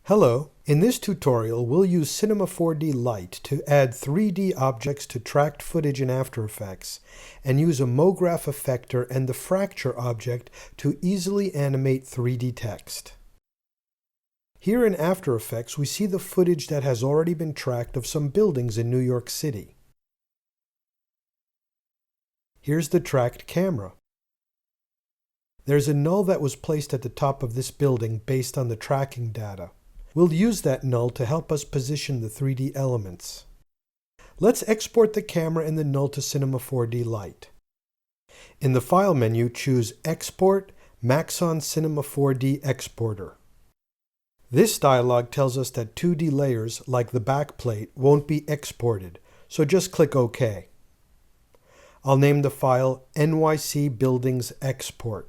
Hello, in this tutorial we'll use Cinema 4D Lite to add 3D objects to tracked footage in After Effects and use a MoGraph effector and the fracture object to easily animate 3D text. Here in After Effects we see the footage that has already been tracked of some buildings in New York City. Here's the tracked camera. There's a null that was placed at the top of this building based on the tracking data. We'll use that null to help us position the 3D elements. Let's export the camera and the null to Cinema 4D Lite. In the File menu, choose Export Maxon Cinema 4D Exporter. This dialog tells us that 2D layers, like the backplate, won't be exported, so just click OK. I'll name the file NYC Buildings Export.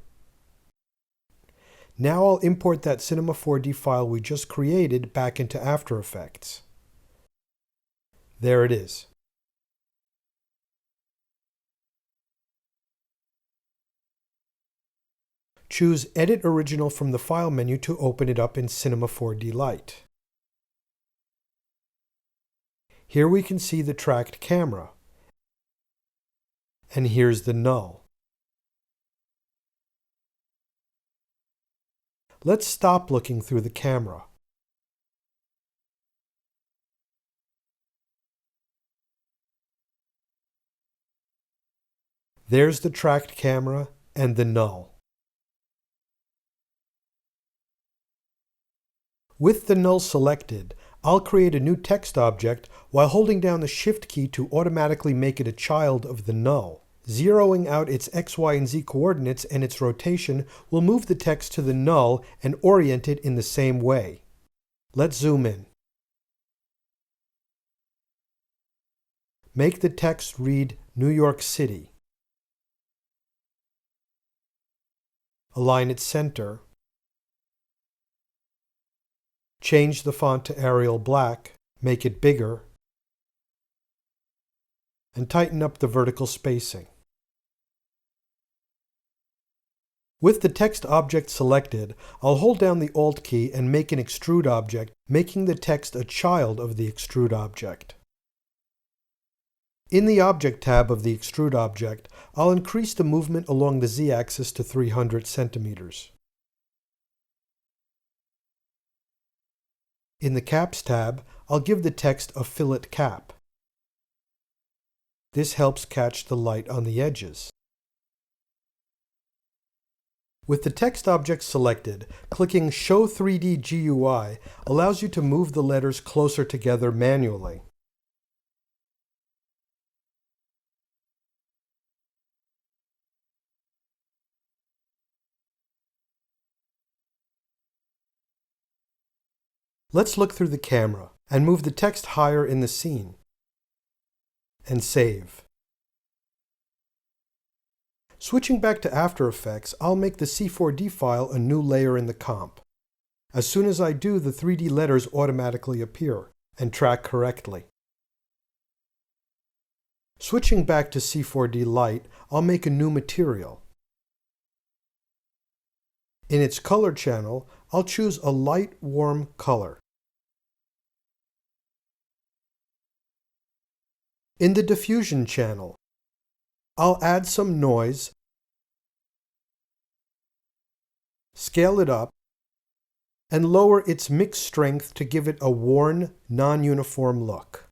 Now I'll import that Cinema 4D file we just created back into After Effects. There it is. Choose Edit Original from the File menu to open it up in Cinema 4D Lite. Here we can see the tracked camera. And here's the null. Let's stop looking through the camera. There's the tracked camera and the null. With the null selected, I'll create a new text object while holding down the Shift key to automatically make it a child of the null. Zeroing out its x, y, and z coordinates and its rotation will move the text to the null and orient it in the same way. Let's zoom in. Make the text read New York City. Align its center. Change the font to Arial Black, make it bigger, and tighten up the vertical spacing. With the text object selected, I'll hold down the Alt key and make an extrude object, making the text a child of the extrude object. In the Object tab of the Extrude object, I'll increase the movement along the Z-axis to 300 centimeters. In the Caps tab, I'll give the text a fillet cap. This helps catch the light on the edges. With the text object selected, clicking Show 3D GUI allows you to move the letters closer together manually. Let's look through the camera and move the text higher in the scene. And save. Switching back to After Effects, I'll make the C4D file a new layer in the comp. As soon as I do, the 3D letters automatically appear and track correctly. Switching back to C4D Lite, I'll make a new material. In its color channel, I'll choose a light, warm color. In the diffusion channel, I'll add some noise, scale it up, and lower its mix strength to give it a worn, non-uniform look.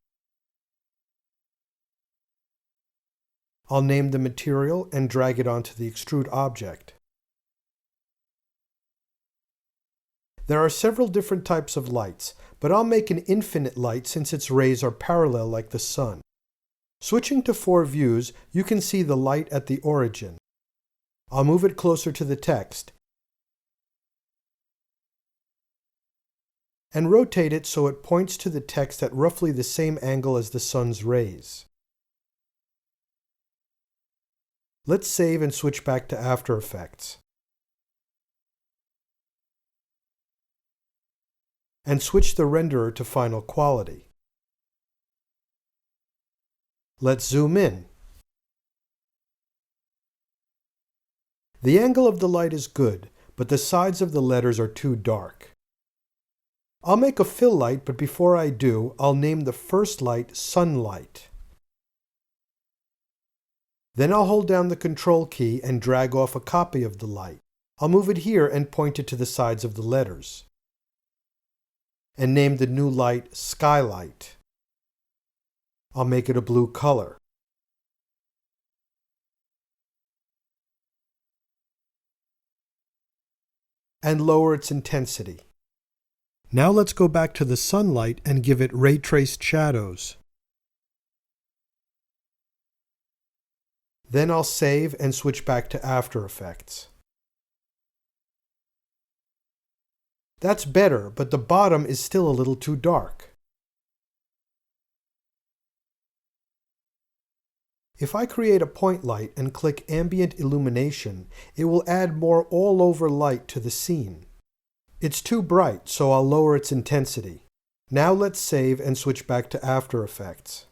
I'll name the material and drag it onto the extrude object. There are several different types of lights, but I'll make an infinite light since its rays are parallel like the sun. Switching to 4 views, you can see the light at the origin. I'll move it closer to the text and rotate it so it points to the text at roughly the same angle as the sun's rays. Let's save and switch back to After Effects. And switch the renderer to Final Quality. Let's zoom in. The angle of the light is good, but the sides of the letters are too dark. I'll make a fill light, but before I do, I'll name the first light Sunlight. Then I'll hold down the Control key and drag off a copy of the light. I'll move it here and point it to the sides of the letters. And name the new light Skylight. I'll make it a blue color. And lower its intensity. Now let's go back to the sunlight and give it ray traced shadows. Then I'll save and switch back to After Effects. That's better, but the bottom is still a little too dark. If I create a point light and click Ambient Illumination, it will add more all-over light to the scene. It's too bright, so I'll lower its intensity. Now let's save and switch back to After Effects.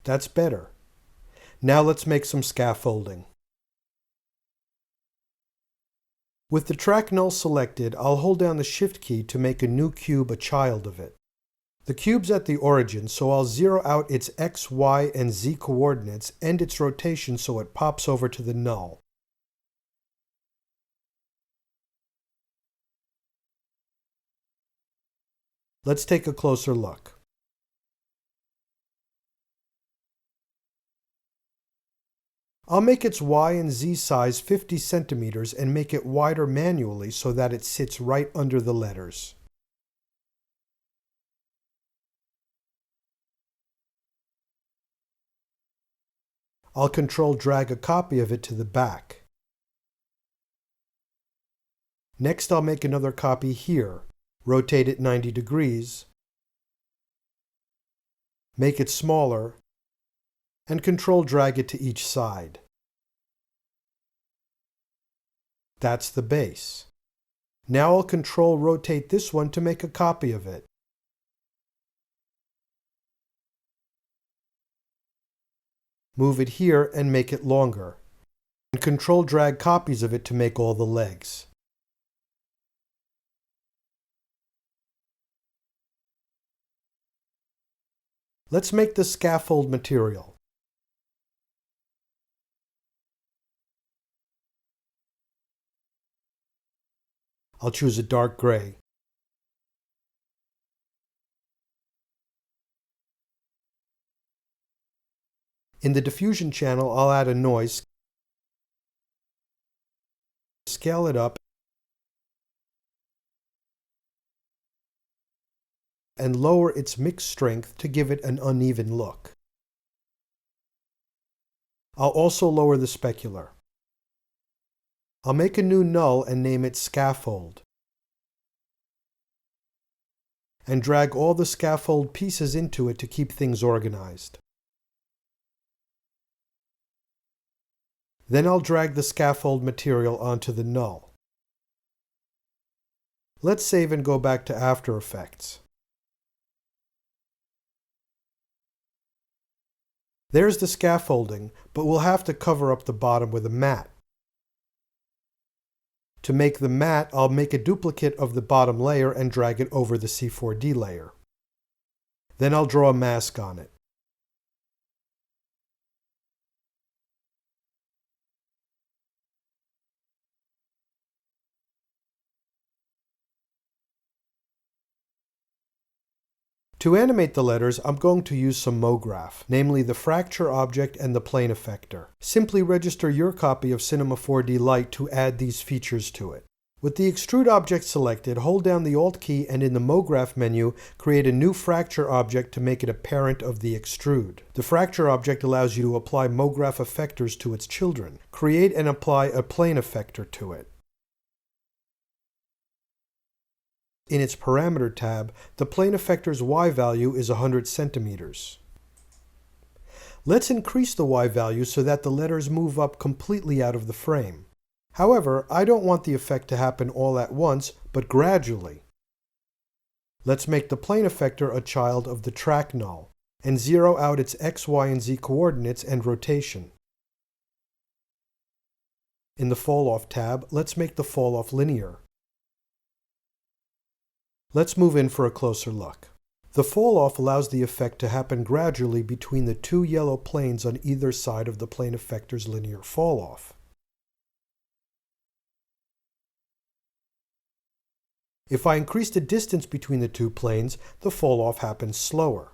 That's better. Now let's make some scaffolding. With the track null selected, I'll hold down the Shift key to make a new cube a child of it. The cube's at the origin, so I'll zero out its X, Y, and Z coordinates and its rotation so it pops over to the null. Let's take a closer look. I'll make its Y and Z size 50 centimeters and make it wider manually so that it sits right under the letters. I'll Control-drag a copy of it to the back. Next, I'll make another copy here, rotate it 90 degrees, make it smaller, and Control-drag it to each side. That's the base. Now I'll Control-rotate this one to make a copy of it. Move it here and make it longer, and Control-drag copies of it to make all the legs. Let's make the scaffold material. I'll choose a dark gray. In the diffusion channel, I'll add a noise, scale it up, and lower its mix strength to give it an uneven look. I'll also lower the specular. I'll make a new null and name it Scaffold. And drag all the scaffold pieces into it to keep things organized. Then I'll drag the scaffold material onto the null. Let's save and go back to After Effects. There's the scaffolding, but we'll have to cover up the bottom with a mat. To make the mat, I'll make a duplicate of the bottom layer and drag it over the C4D layer. Then I'll draw a mask on it. To animate the letters, I'm going to use some MoGraph, namely the fracture object and the plane effector. Simply register your copy of Cinema 4D Lite to add these features to it. With the extrude object selected, hold down the Alt key and in the MoGraph menu, create a new fracture object to make it a parent of the extrude. The fracture object allows you to apply MoGraph effectors to its children. Create and apply a plane effector to it. In its Parameter tab, the plane effector's Y value is 100 centimeters. Let's increase the Y value so that the letters move up completely out of the frame. However, I don't want the effect to happen all at once, but gradually. Let's make the plane effector a child of the track null, and zero out its X, Y, and Z coordinates and rotation. In the Fall Off tab, let's make the fall off linear. Let's move in for a closer look. The fall-off allows the effect to happen gradually between the two yellow planes on either side of the plane effector's linear fall-off. If I increase the distance between the two planes, the fall-off happens slower.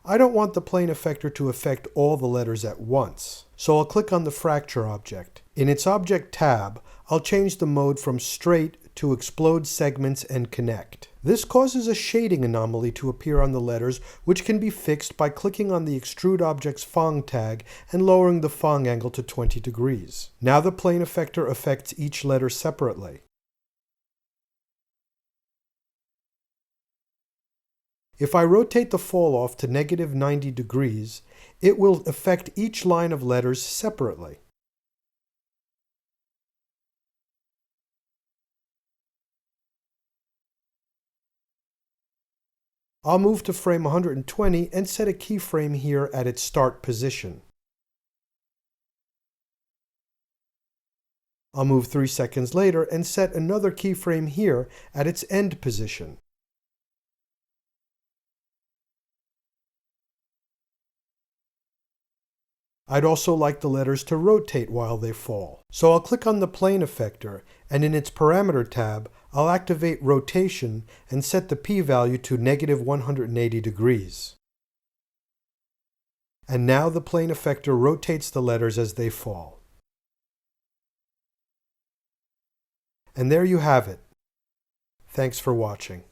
I don't want the plane effector to affect all the letters at once, so I'll click on the fracture object. In its Object tab, I'll change the mode from Straight to Explode Segments and Connect. This causes a shading anomaly to appear on the letters, which can be fixed by clicking on the Extrude Object's Fong tag and lowering the Fong angle to 20 degrees. Now the plane effector affects each letter separately. If I rotate the fall-off to -90 degrees, it will affect each line of letters separately. I'll move to frame 120 and set a keyframe here at its start position. I'll move 3 seconds later and set another keyframe here at its end position. I'd also like the letters to rotate while they fall. So I'll click on the plane effector, and in its parameter tab, I'll activate rotation and set the p-value to -180 degrees. And now the plane effector rotates the letters as they fall. And there you have it. Thanks for watching.